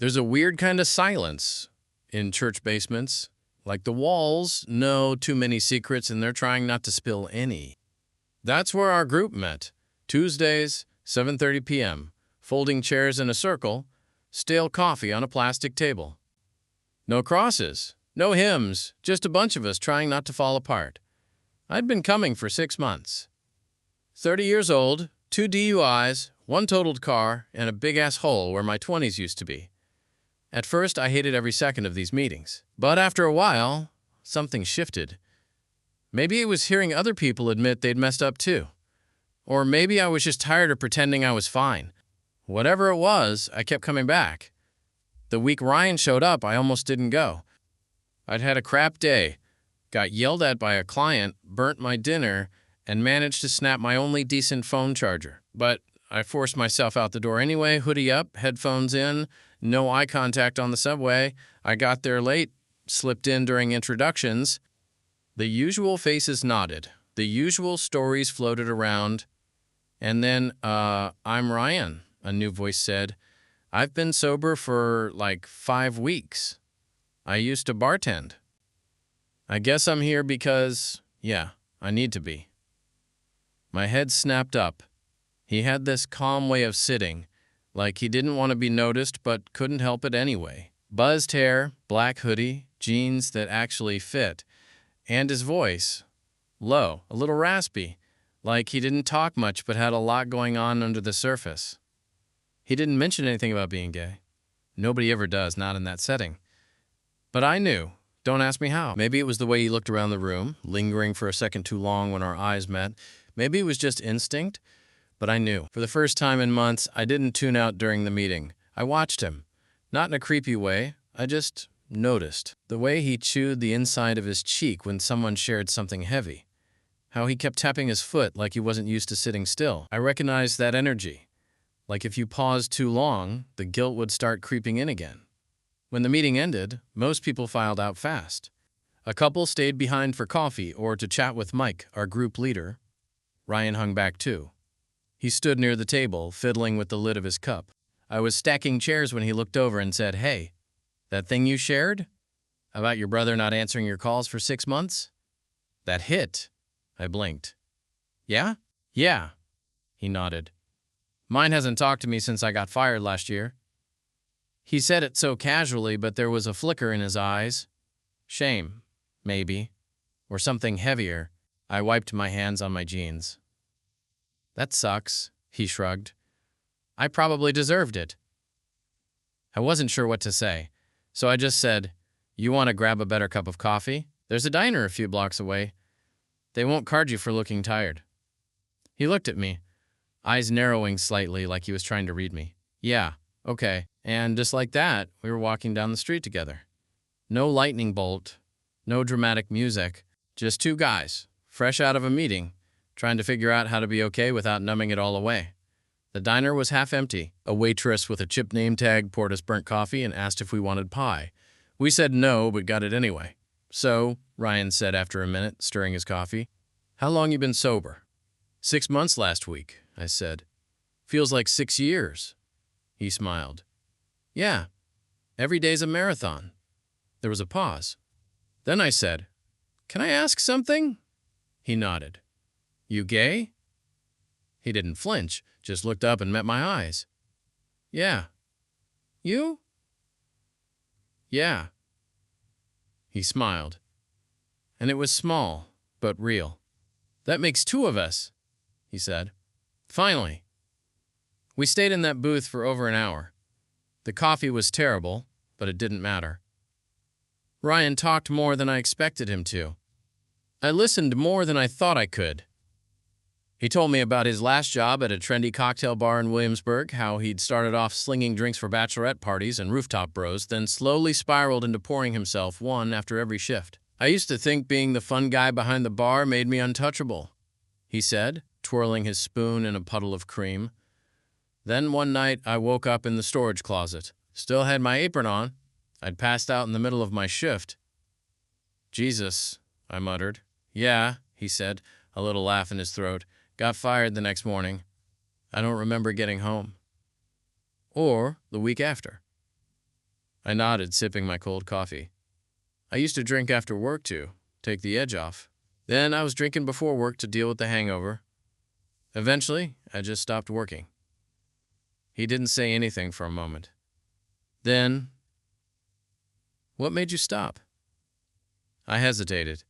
There's a weird kind of silence in church basements. Like the walls know too many secrets and they're trying not to spill any. That's where our group met. Tuesdays, 7:30 p.m., folding chairs in a circle, stale coffee on a plastic table. No crosses, no hymns, just a bunch of us trying not to fall apart. I'd been coming for 6 months. 30 years old, 2 DUIs, 1 totaled car, and a big-ass hole where my 20s used to be. At first, I hated every second of these meetings. But after a while, something shifted. Maybe it was hearing other people admit they'd messed up too. Or maybe I was just tired of pretending I was fine. Whatever it was, I kept coming back. The week Ryan showed up, I almost didn't go. I'd had a crap day, got yelled at by a client, burnt my dinner, and managed to snap my only decent phone charger. But I forced myself out the door anyway, hoodie up, headphones in, no eye contact on the subway. I got there late, slipped in during introductions. The usual faces nodded. The usual stories floated around. And then, I'm Ryan, a new voice said. I've been sober for like 5 weeks. I used to bartend. I guess I'm here because, yeah, I need to be. My head snapped up. He had this calm way of sitting, like he didn't want to be noticed but couldn't help it anyway. Buzzed hair, black hoodie, jeans that actually fit, and his voice, low, a little raspy, like he didn't talk much but had a lot going on under the surface. He didn't mention anything about being gay. Nobody ever does, not in that setting. But I knew. Don't ask me how. Maybe it was the way he looked around the room, lingering for a second too long when our eyes met. Maybe it was just instinct, but I knew. For the first time in months, I didn't tune out during the meeting. I watched him. Not in a creepy way. I just noticed. The way he chewed the inside of his cheek when someone shared something heavy. How he kept tapping his foot like he wasn't used to sitting still. I recognized that energy. Like if you paused too long, the guilt would start creeping in again. When the meeting ended, most people filed out fast. A couple stayed behind for coffee or to chat with Mike, our group leader. Ryan hung back too. He stood near the table, fiddling with the lid of his cup. I was stacking chairs when he looked over and said, "Hey, that thing you shared? About your brother not answering your calls for 6 months? That hit." I blinked. "Yeah?" "Yeah." He nodded. "Mine hasn't talked to me since I got fired last year." He said it so casually, but there was a flicker in his eyes. Shame, maybe, or something heavier. I wiped my hands on my jeans. "That sucks," he shrugged. "I probably deserved it." I wasn't sure what to say, so I just said, "You want to grab a better cup of coffee? There's a diner a few blocks away. They won't card you for looking tired." He looked at me, eyes narrowing slightly like he was trying to read me. "Yeah, okay." And just like that, we were walking down the street together. No lightning bolt, no dramatic music, just 2 guys, fresh out of a meeting, trying to figure out how to be okay without numbing it all away. The diner was half empty. A waitress with a chip name tag poured us burnt coffee and asked if we wanted pie. We said no, but got it anyway. "So," Ryan said after a minute, stirring his coffee, "how long you been sober?" 6 months last week, I said. "Feels like 6 years." He smiled. "Yeah, every day's a marathon." There was a pause. Then I said, "Can I ask something?" He nodded. "You gay?" He didn't flinch, just looked up and met my eyes. "Yeah." "You?" "Yeah." He smiled. And it was small, but real. "That makes 2 of us," he said. Finally. We stayed in that booth for over an hour. The coffee was terrible, but it didn't matter. Ryan talked more than I expected him to. I listened more than I thought I could. He told me about his last job at a trendy cocktail bar in Williamsburg, how he'd started off slinging drinks for bachelorette parties and rooftop bros, then slowly spiraled into pouring himself one after every shift. "I used to think being the fun guy behind the bar made me untouchable," he said, twirling his spoon in a puddle of cream. "Then one night I woke up in the storage closet. Still had my apron on. I'd passed out in the middle of my shift." "Jesus," I muttered. "Yeah," he said, a little laugh in his throat. "Got fired the next morning. I don't remember getting home." Or the week after. I nodded, sipping my cold coffee. I used to drink after work to take the edge off. Then I was drinking before work to deal with the hangover. Eventually, I just stopped working. He didn't say anything for a moment. Then, what made you stop? I hesitated.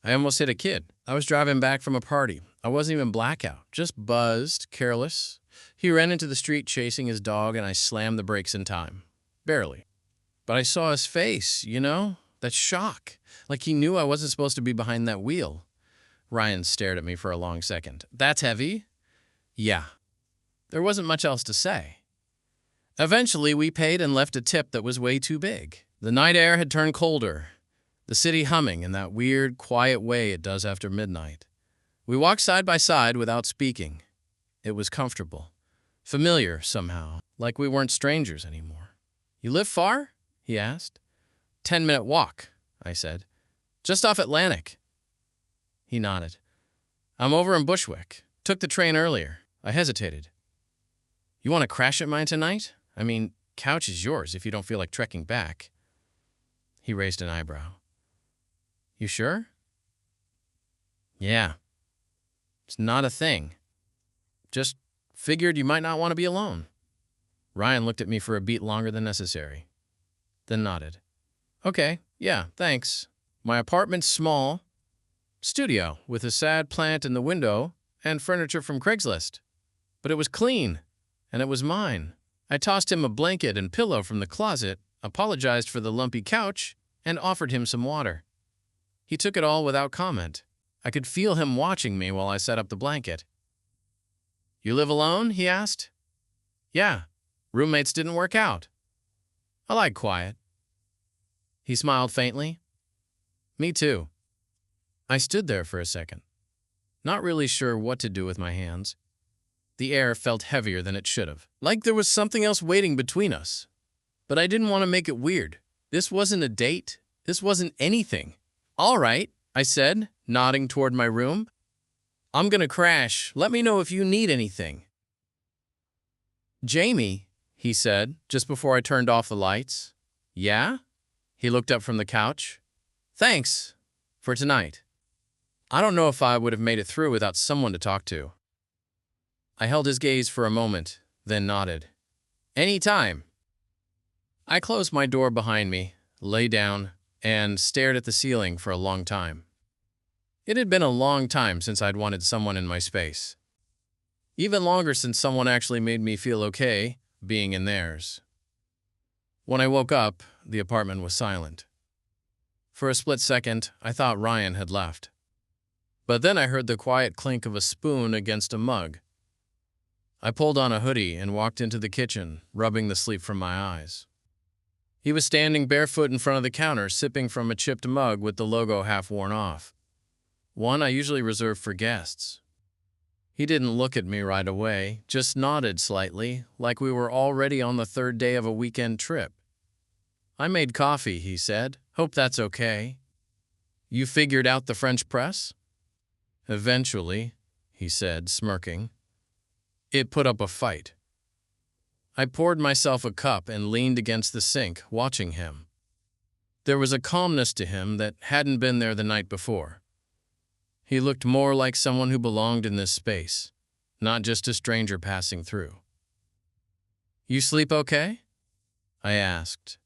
I almost hit a kid. I was driving back from a party. I wasn't even blackout, just buzzed, careless. He ran into the street chasing his dog, and I slammed the brakes in time. Barely. But I saw his face, that shock, like he knew I wasn't supposed to be behind that wheel. Ryan stared at me for a long second. That's heavy? Yeah. There wasn't much else to say. Eventually, we paid and left a tip that was way too big. The night air had turned colder, the city humming in that weird, quiet way it does after midnight. We walked side by side without speaking. It was comfortable, familiar somehow, like we weren't strangers anymore. You live far? He asked. 10-minute walk, I said. Just off Atlantic. He nodded. I'm over in Bushwick. Took the train earlier. I hesitated. You want to crash at mine tonight? I mean, couch is yours if you don't feel like trekking back. He raised an eyebrow. You sure? Yeah. It's not a thing. Just figured you might not want to be alone. Ryan looked at me for a beat longer than necessary, then nodded. Okay, yeah, thanks. My apartment's small. Studio with a sad plant in the window and furniture from Craigslist. But it was clean, and it was mine. I tossed him a blanket and pillow from the closet, apologized for the lumpy couch, and offered him some water. He took it all without comment. I could feel him watching me while I set up the blanket. You live alone? He asked. Yeah. Roommates didn't work out. I like quiet. He smiled faintly. Me too. I stood there for a second, not really sure what to do with my hands. The air felt heavier than it should have, like there was something else waiting between us. But I didn't want to make it weird. This wasn't a date. This wasn't anything. All right, I said, nodding toward my room. I'm gonna crash. Let me know if you need anything. Jamie, he said, just before I turned off the lights. Yeah? He looked up from the couch. Thanks for tonight. I don't know if I would have made it through without someone to talk to. I held his gaze for a moment, then nodded. Anytime. I closed my door behind me, lay down, and stared at the ceiling for a long time. It had been a long time since I'd wanted someone in my space. Even longer since someone actually made me feel okay being in theirs. When I woke up, the apartment was silent. For a split second, I thought Ryan had left. But then I heard the quiet clink of a spoon against a mug. I pulled on a hoodie and walked into the kitchen, rubbing the sleep from my eyes. He was standing barefoot in front of the counter, sipping from a chipped mug with the logo half worn off. One I usually reserve for guests. He didn't look at me right away, just nodded slightly, like we were already on the third day of a weekend trip. I made coffee, he said. Hope that's okay. You figured out the French press? Eventually, he said, smirking. It put up a fight. I poured myself a cup and leaned against the sink, watching him. There was a calmness to him that hadn't been there the night before. He looked more like someone who belonged in this space, not just a stranger passing through. You sleep okay? I asked.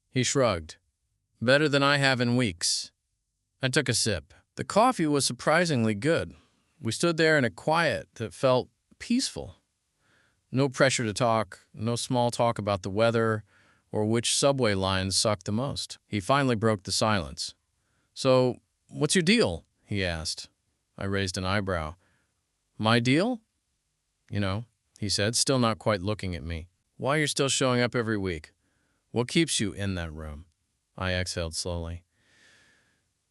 He shrugged. Better than I have in weeks. I took a sip. The coffee was surprisingly good. We stood there in a quiet that felt peaceful. No pressure to talk, no small talk about the weather or which subway lines sucked the most. He finally broke the silence. So, what's your deal? He asked. I raised an eyebrow. My deal? He said, still not quite looking at me. Why you're still showing up every week? What keeps you in that room? I exhaled slowly.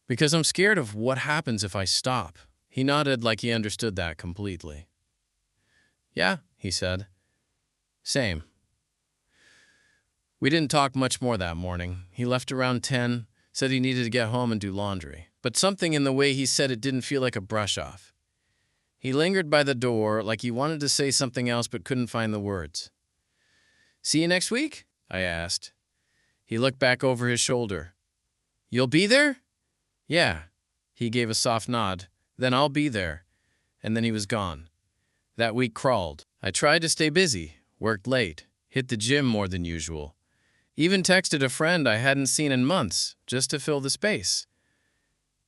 Because I'm scared of what happens if I stop. He nodded like he understood that completely. Yeah, he said. Same. We didn't talk much more that morning. He left around 10, said he needed to get home and do laundry. But something in the way he said it didn't feel like a brush-off. He lingered by the door like he wanted to say something else but couldn't find the words. See you next week? I asked. He looked back over his shoulder. "You'll be there?" "Yeah." He gave a soft nod. "Then I'll be there." And then he was gone. That week crawled. I tried to stay busy, worked late, hit the gym more than usual. Even texted a friend I hadn't seen in months, just to fill the space.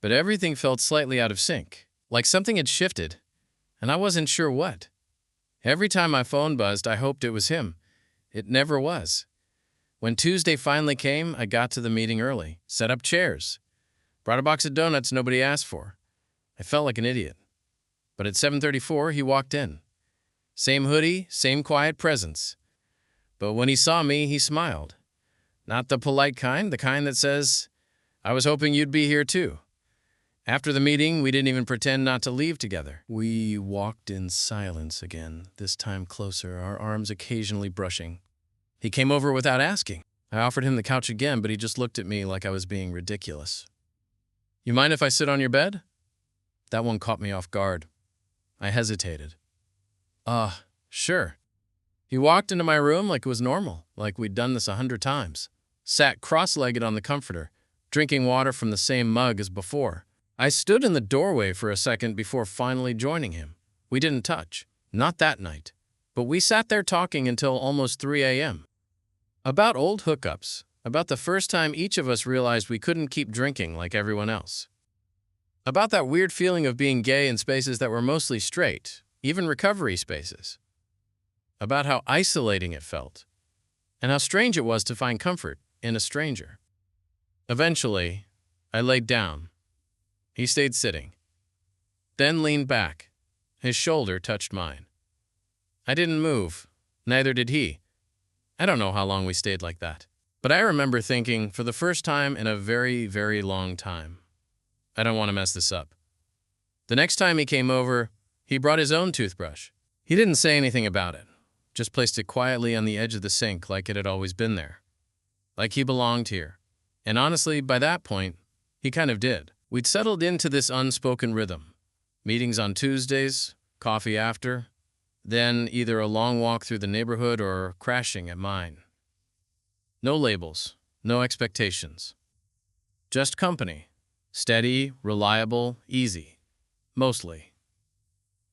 But everything felt slightly out of sync, like something had shifted, and I wasn't sure what. Every time my phone buzzed, I hoped it was him. It never was. When Tuesday finally came, I got to the meeting early, set up chairs, brought a box of donuts nobody asked for. I felt like an idiot. But at 7:34, he walked in. Same hoodie, same quiet presence. But when he saw me, he smiled. Not the polite kind, the kind that says, "I was hoping you'd be here too." After the meeting, we didn't even pretend not to leave together. We walked in silence again, this time closer, our arms occasionally brushing. He came over without asking. I offered him the couch again, but he just looked at me like I was being ridiculous. "You mind if I sit on your bed?" That one caught me off guard. I hesitated. Sure." He walked into my room like it was normal, like we'd done this 100 times. Sat cross-legged on the comforter, drinking water from the same mug as before. I stood in the doorway for a second before finally joining him. We didn't touch. Not that night. But we sat there talking until almost 3 a.m. About old hookups. About the first time each of us realized we couldn't keep drinking like everyone else. About that weird feeling of being gay in spaces that were mostly straight, even recovery spaces. About how isolating it felt, and how strange it was to find comfort in a stranger. Eventually, I laid down. He stayed sitting, then leaned back. His shoulder touched mine. I didn't move, neither did he. I don't know how long we stayed like that, but I remember thinking, for the first time in a very, very long time, I don't want to mess this up. The next time he came over, he brought his own toothbrush. He didn't say anything about it, just placed it quietly on the edge of the sink like it had always been there. Like he belonged here. And honestly, by that point, he kind of did. We'd settled into this unspoken rhythm. Meetings on Tuesdays, coffee after, then either a long walk through the neighborhood or crashing at mine. No labels, no expectations. Just company. Steady, reliable, easy. Mostly.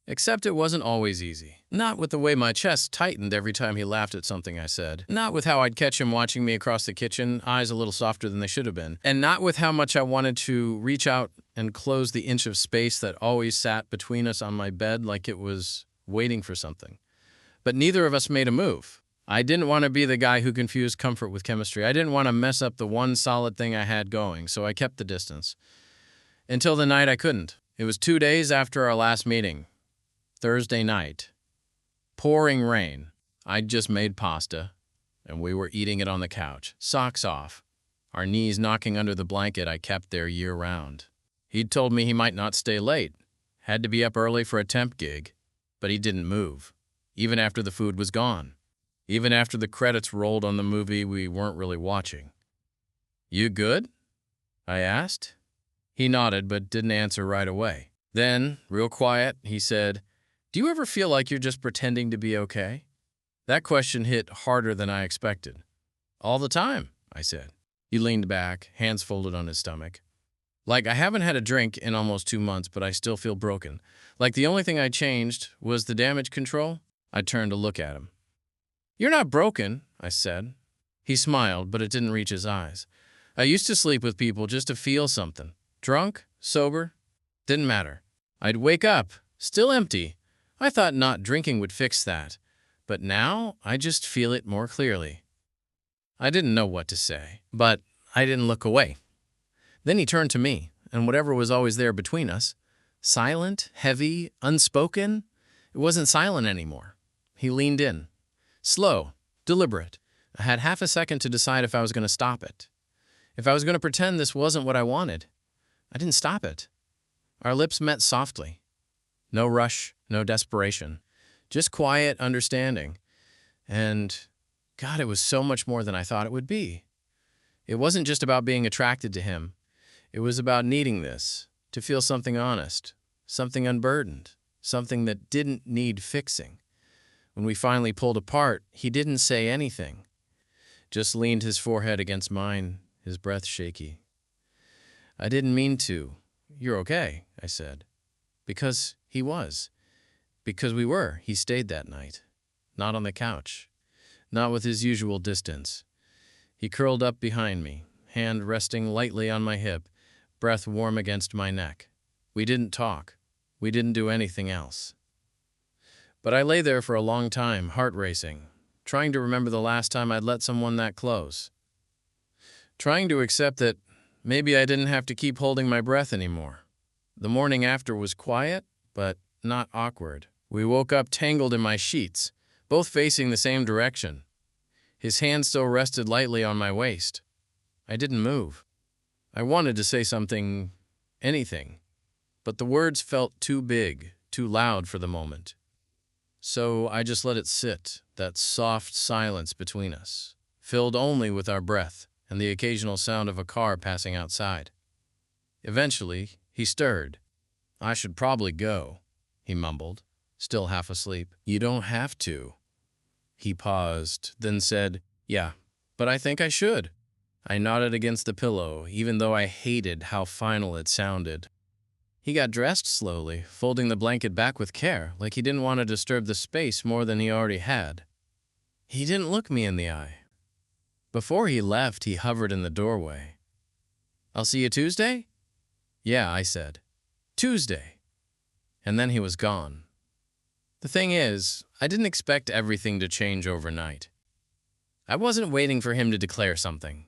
Except it wasn't always easy. Not with the way my chest tightened every time he laughed at something I said. Not with how I'd catch him watching me across the kitchen, eyes a little softer than they should have been. And not with how much I wanted to reach out and close the inch of space that always sat between us on my bed like it was waiting for something. But neither of us made a move. I didn't want to be the guy who confused comfort with chemistry. I didn't want to mess up the one solid thing I had going, so I kept the distance. Until the night I couldn't. It was 2 days after our last meeting. Thursday night. Pouring rain. I'd just made pasta, and we were eating it on the couch, socks off, our knees knocking under the blanket I kept there year-round. He'd told me he might not stay late, had to be up early for a temp gig, but he didn't move, even after the food was gone, even after the credits rolled on the movie we weren't really watching. "You good?" I asked. He nodded but didn't answer right away. Then, real quiet, he said, "Do you ever feel like you're just pretending to be okay?" That question hit harder than I expected. "All the time," I said. He leaned back, hands folded on his stomach. "Like I haven't had a drink in almost 2 months, but I still feel broken. Like the only thing I changed was the damage control." I turned to look at him. "You're not broken," I said. He smiled, but it didn't reach his eyes. "I used to sleep with people just to feel something. Drunk, sober, didn't matter. I'd wake up, still empty. I thought not drinking would fix that, but now I just feel it more clearly." I didn't know what to say, but I didn't look away. Then he turned to me, and whatever was always there between us, silent, heavy, unspoken, it wasn't silent anymore. He leaned in. Slow, deliberate. I had half a second to decide if I was going to stop it. If I was going to pretend this wasn't what I wanted. I didn't stop it. Our lips met softly. No rush, no desperation. Just quiet understanding. And, God, it was so much more than I thought it would be. It wasn't just about being attracted to him. It was about needing this, to feel something honest, something unburdened, something that didn't need fixing. When we finally pulled apart, he didn't say anything. just leaned his forehead against mine, his breath shaky. I didn't mean to. You're okay, I said. Because he was. Because we were. He stayed that night. Not on the couch. Not with his usual distance. He curled up behind me, hand resting lightly on my hip, breath warm against my neck. We didn't talk. We didn't do anything else. But I lay there for a long time, heart racing, trying to remember the last time I'd let someone that close. Trying to accept that maybe I didn't have to keep holding my breath anymore. The morning after was quiet, but not awkward. We woke up tangled in my sheets, both facing the same direction. His hand still rested lightly on my waist. I didn't move. I wanted to say something, anything, but the words felt too big, too loud for the moment. So I just let it sit, that soft silence between us, filled only with our breath and the occasional sound of a car passing outside. Eventually, he stirred. I should probably go, he mumbled, still half asleep. You don't have to. He paused, then said, Yeah, but I think I should. I nodded against the pillow, even though I hated how final it sounded. He got dressed slowly, folding the blanket back with care, like he didn't want to disturb the space more than he already had. He didn't look me in the eye. Before he left, he hovered in the doorway. I'll see you Tuesday? Yeah, I said. Tuesday. And then he was gone. The thing is, I didn't expect everything to change overnight. I wasn't waiting for him to declare something.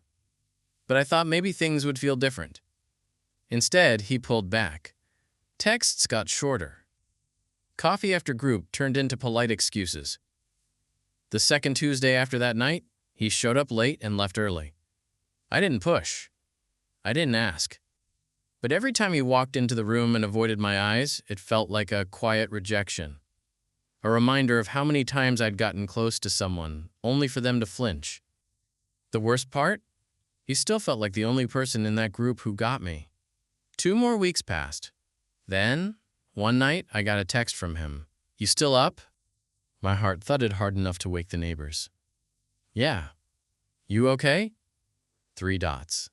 But I thought maybe things would feel different. Instead, he pulled back. Texts got shorter. Coffee after group turned into polite excuses. The second Tuesday after that night, he showed up late and left early. I didn't push. I didn't ask. But every time he walked into the room and avoided my eyes, it felt like a quiet rejection. A reminder of how many times I'd gotten close to someone, only for them to flinch. The worst part? He still felt like the only person in that group who got me. 2 more weeks passed. Then, one night, I got a text from him. You still up? My heart thudded hard enough to wake the neighbors. Yeah. You okay? 3 dots.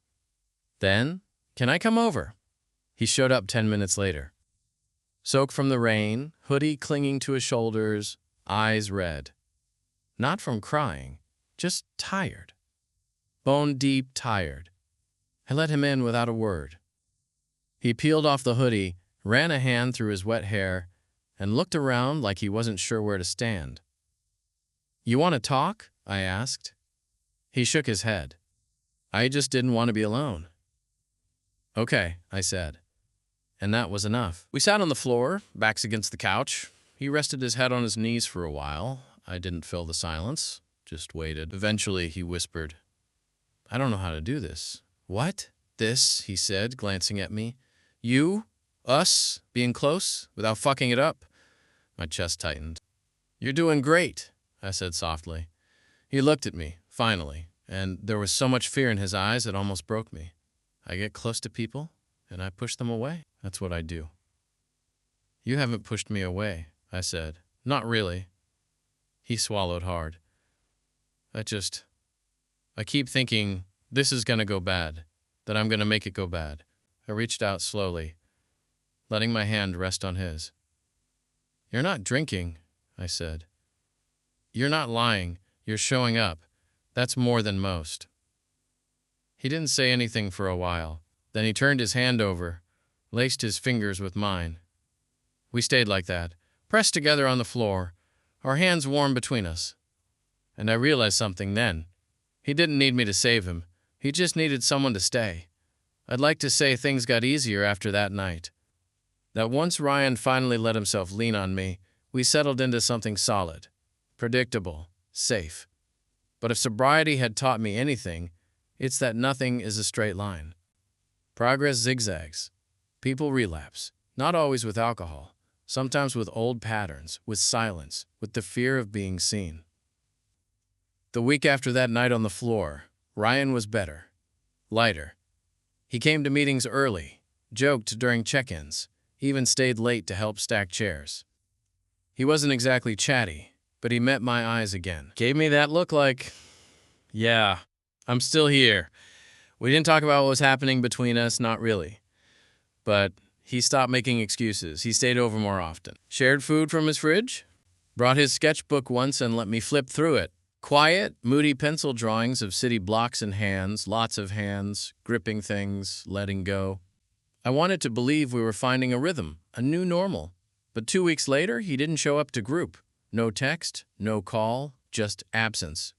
Then, can I come over? He showed up 10 minutes later. Soaked from the rain, hoodie clinging to his shoulders, eyes red. Not from crying, just tired. Bone-deep tired. I let him in without a word. He peeled off the hoodie, ran a hand through his wet hair, and looked around like he wasn't sure where to stand. You want to talk? I asked. He shook his head. I just didn't want to be alone. Okay, I said. And that was enough. We sat on the floor, backs against the couch. He rested his head on his knees for a while. I didn't fill the silence, just waited. Eventually, he whispered, I don't know how to do this. What? This, he said, glancing at me. You? Us? Being close? Without fucking it up? My chest tightened. You're doing great, I said softly. He looked at me, finally, and there was so much fear in his eyes it almost broke me. I get close to people, and I push them away. That's what I do. You haven't pushed me away, I said. Not really. He swallowed hard. I keep thinking this is gonna go bad, that I'm gonna make it go bad. I reached out slowly, letting my hand rest on his. You're not drinking, I said. You're not lying. You're showing up. That's more than most. He didn't say anything for a while. Then he turned his hand over, laced his fingers with mine. We stayed like that, pressed together on the floor, our hands warm between us. And I realized something then. He didn't need me to save him. He just needed someone to stay. I'd like to say things got easier after that night. That once Ryan finally let himself lean on me, we settled into something solid, predictable, safe. But if sobriety had taught me anything, it's that nothing is a straight line. Progress zigzags. People relapse, not always with alcohol, sometimes with old patterns, with silence, with the fear of being seen. The week after that night on the floor, Ryan was better, lighter. He came to meetings early, joked during check-ins, even stayed late to help stack chairs. He wasn't exactly chatty, but he met my eyes again. Gave me that look like Yeah, I'm still here. We didn't talk about what was happening between us, not really. But he stopped making excuses. He stayed over more often. Shared food from his fridge. Brought his sketchbook once and let me flip through it. Quiet, moody pencil drawings of city blocks and hands, lots of hands, gripping things, letting go. I wanted to believe we were finding a rhythm, a new normal. But 2 weeks later, he didn't show up to group. No text, no call, just absence.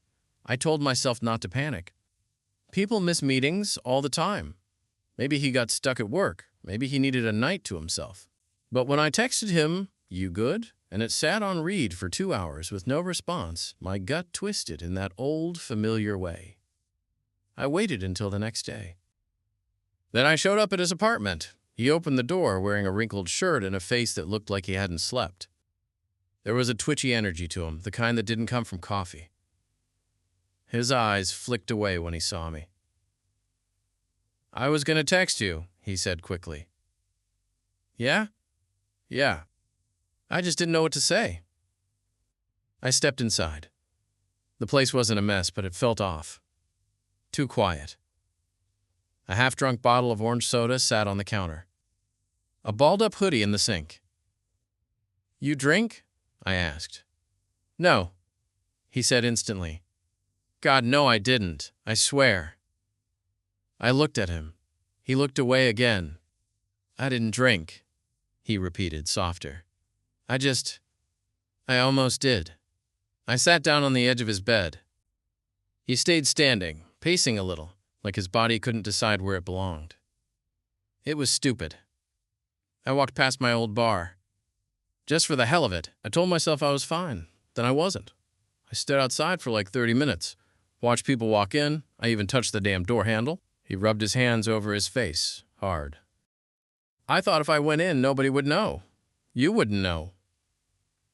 I told myself not to panic. People miss meetings all the time. Maybe he got stuck at work. Maybe he needed a night to himself. But when I texted him, "You good?" and it sat on read for 2 hours with no response, my gut twisted in that old, familiar way. I waited until the next day. Then I showed up at his apartment. He opened the door wearing a wrinkled shirt and a face that looked like he hadn't slept. There was a twitchy energy to him, the kind that didn't come from coffee. His eyes flicked away when he saw me. "I was going to text you," he said quickly. "Yeah? Yeah. I just didn't know what to say." I stepped inside. The place wasn't a mess, but it felt off. Too quiet. A half-drunk bottle of orange soda sat on the counter. A balled-up hoodie in the sink. "You drink?" I asked. "No," he said instantly. "God, no, I didn't. I swear." I looked at him. He looked away again. "I didn't drink," he repeated, softer. I almost did." I sat down on the edge of his bed. He stayed standing, pacing a little, like his body couldn't decide where it belonged. It was stupid. I walked past my old bar. Just for the hell of it, I told myself I was fine. Then I wasn't. I stood outside for like 30 minutes, watched people walk in. I even touched the damn door handle. He rubbed his hands over his face, hard. I thought if I went in, nobody would know. You wouldn't know.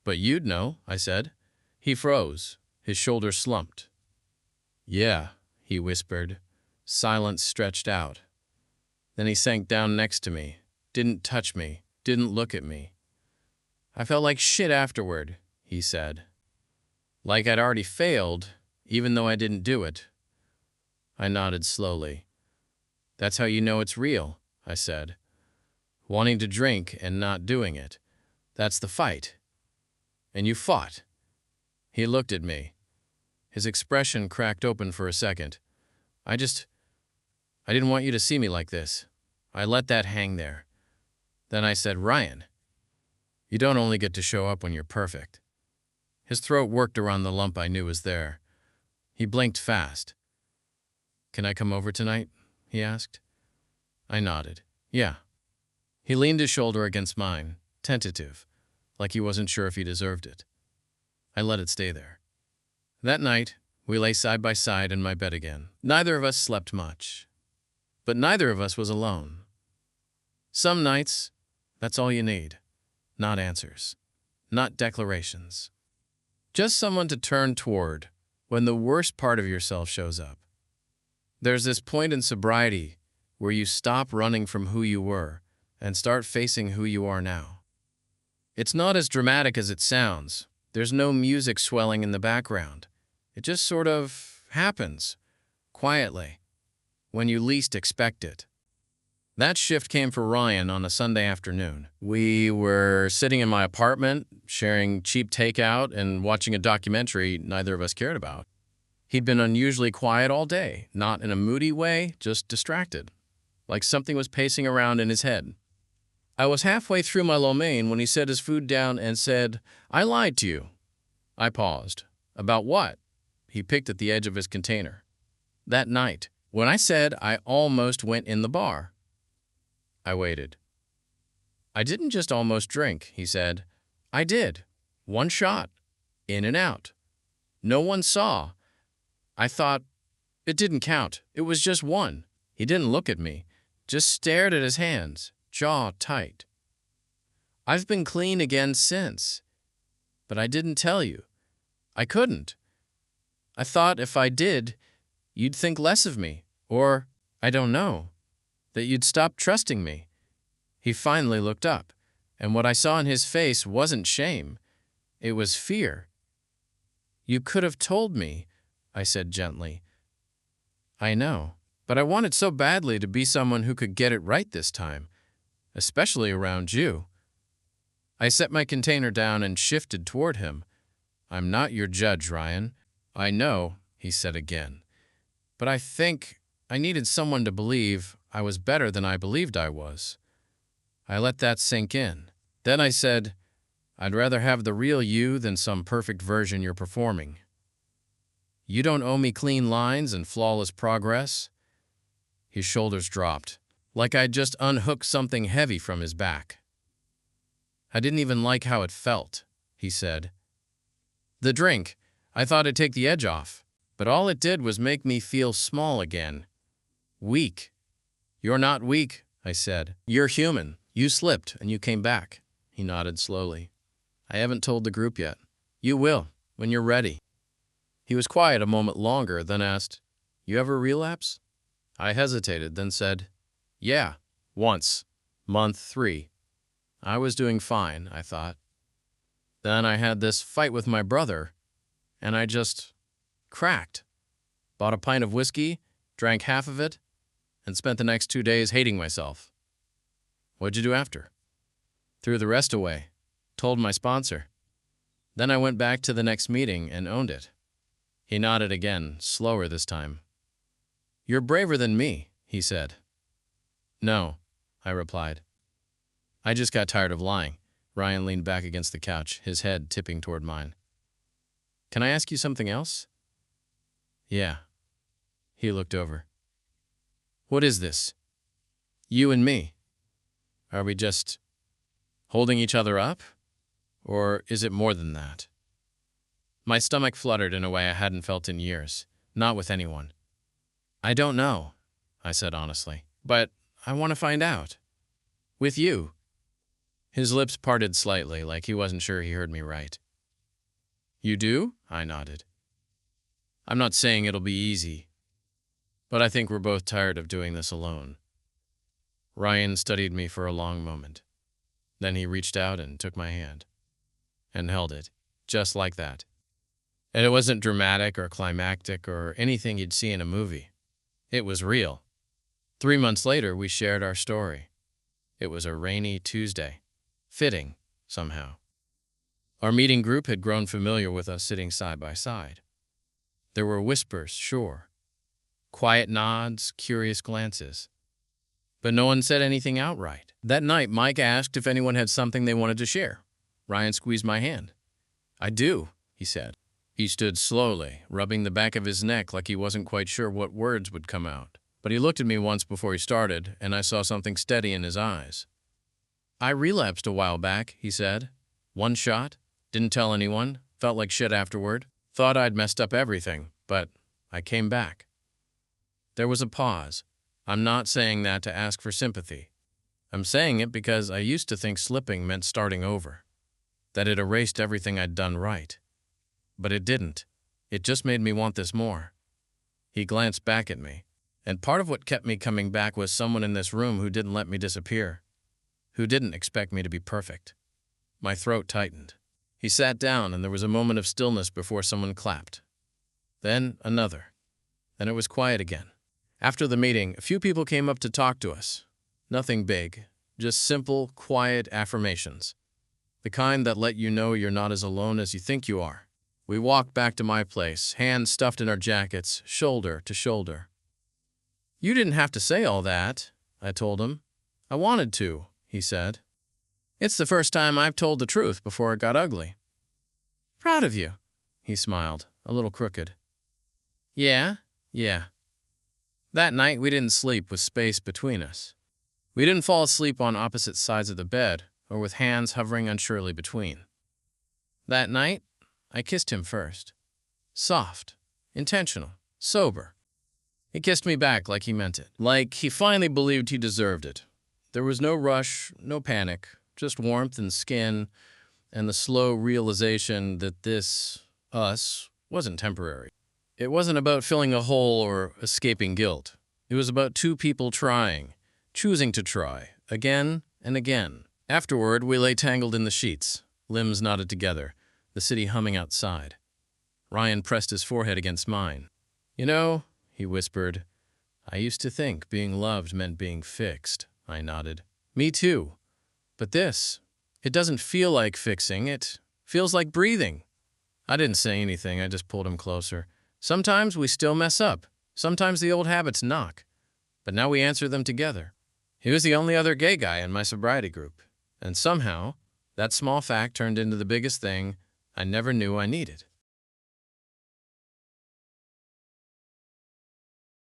"But you'd know," I said. He froze. His shoulders slumped. "Yeah," he whispered. Silence stretched out. Then he sank down next to me, didn't touch me, didn't look at me. "I felt like shit afterward," he said. "Like I'd already failed, even though I didn't do it." I nodded slowly. "That's how you know it's real," I said. "Wanting to drink and not doing it. That's the fight. And you fought." He looked at me. His expression cracked open for a second. I didn't want you to see me like this." I let that hang there. Then I said, "Ryan, you don't only get to show up when you're perfect." His throat worked around the lump I knew was there. He blinked fast. "Can I come over tonight?" he asked. I nodded. "Yeah." He leaned his shoulder against mine, tentative, like he wasn't sure if he deserved it. I let it stay there. That night, we lay side by side in my bed again. Neither of us slept much. But neither of us was alone. Some nights, that's all you need. Not answers. Not declarations. Just someone to turn toward when the worst part of yourself shows up. There's this point in sobriety where you stop running from who you were and start facing who you are now. It's not as dramatic as it sounds. There's no music swelling in the background. It just sort of happens, quietly, when you least expect it. That shift came for Ryan on a Sunday afternoon. We were sitting in my apartment, sharing cheap takeout and watching a documentary neither of us cared about. He'd been unusually quiet all day, not in a moody way, just distracted, like something was pacing around in his head. I was halfway through my lo mein when he set his food down and said, "I lied to you." I paused. "About what?" He picked at the edge of his container. "That night, when I said I almost went in the bar." I waited. "I didn't just almost drink," he said. "I did. One shot. In and out. No one saw. I thought, it didn't count. It was just one." He didn't look at me, just stared at his hands, jaw tight. "I've been clean again since. But I didn't tell you. I couldn't. I thought if I did, you'd think less of me, or, I don't know, that you'd stop trusting me." He finally looked up, and what I saw in his face wasn't shame. It was fear. "You could have told me," I said gently. I know, but I wanted so badly to be someone who could get it right this time, especially around you. I set my container down and shifted toward him. I'm not your judge, Ryan. I know, he said again. But I think I needed someone to believe I was better than I believed I was. I let that sink in. Then I said, I'd rather have the real you than some perfect version you're performing. You don't owe me clean lines and flawless progress. His shoulders dropped, like I'd just unhooked something heavy from his back. I didn't even like how it felt, he said. The drink, I thought it'd take the edge off, but all it did was make me feel small again. Weak. You're not weak, I said. You're human. You slipped and you came back. He nodded slowly. I haven't told the group yet. You will, when you're ready. He was quiet a moment longer, then asked, You ever relapse? I hesitated, then said, Yeah, once. Month 3. I was doing fine, I thought. Then I had this fight with my brother, and I just cracked. Bought a pint of whiskey, drank half of it, and spent the next 2 days hating myself. What'd you do after? Threw the rest away. Told my sponsor. Then I went back to the next meeting and owned it. He nodded again, slower this time. You're braver than me, he said. No, I replied. I just got tired of lying. Ryan leaned back against the couch, his head tipping toward mine. Can I ask you something else? Yeah. He looked over. What is this? You and me. Are we just holding each other up? Or is it more than that? My stomach fluttered in a way I hadn't felt in years, not with anyone. I don't know, I said honestly, but I want to find out. With you. His lips parted slightly, like he wasn't sure he heard me right. You do? I nodded. I'm not saying it'll be easy, but I think we're both tired of doing this alone. Ryan studied me for a long moment. Then he reached out and took my hand. And held it, just like that. And it wasn't dramatic or climactic or anything you'd see in a movie. It was real. 3 months later, we shared our story. It was a rainy Tuesday. Fitting, somehow. Our meeting group had grown familiar with us sitting side by side. There were whispers, sure. Quiet nods, curious glances. But no one said anything outright. That night, Mike asked if anyone had something they wanted to share. Ryan squeezed my hand. I do, he said. He stood slowly, rubbing the back of his neck like he wasn't quite sure what words would come out. But he looked at me once before he started, and I saw something steady in his eyes. I relapsed a while back, he said. 1 shot, didn't tell anyone, felt like shit afterward, thought I'd messed up everything, but I came back. There was a pause. I'm not saying that to ask for sympathy. I'm saying it because I used to think slipping meant starting over, that it erased everything I'd done right. But it didn't. It just made me want this more. He glanced back at me, and part of what kept me coming back was someone in this room who didn't let me disappear, who didn't expect me to be perfect. My throat tightened. He sat down, and there was a moment of stillness before someone clapped. Then another. Then it was quiet again. After the meeting, a few people came up to talk to us. Nothing big, just simple, quiet affirmations. The kind that let you know you're not as alone as you think you are. We walked back to my place, hands stuffed in our jackets, shoulder to shoulder. You didn't have to say all that, I told him. I wanted to, he said. It's the first time I've told the truth before it got ugly. Proud of you, he smiled, a little crooked. Yeah. That night we didn't sleep with space between us. We didn't fall asleep on opposite sides of the bed or with hands hovering unsurely between. That night, I kissed him first. Soft, intentional, sober. He kissed me back like he meant it, like he finally believed he deserved it. There was no rush, no panic, just warmth and skin, and the slow realization that this, us, wasn't temporary. It wasn't about filling a hole or escaping guilt. It was about 2 people trying, choosing to try, again and again. Afterward, we lay tangled in the sheets, limbs knotted together, the city humming outside. Ryan pressed his forehead against mine. You know, he whispered. I used to think being loved meant being fixed. I nodded. Me too. But it doesn't feel like fixing. It feels like breathing. I didn't say anything. I just pulled him closer. Sometimes we still mess up. Sometimes the old habits knock. But now we answer them together. He was the only other gay guy in my sobriety group. And somehow, that small fact turned into the biggest thing I never knew I needed.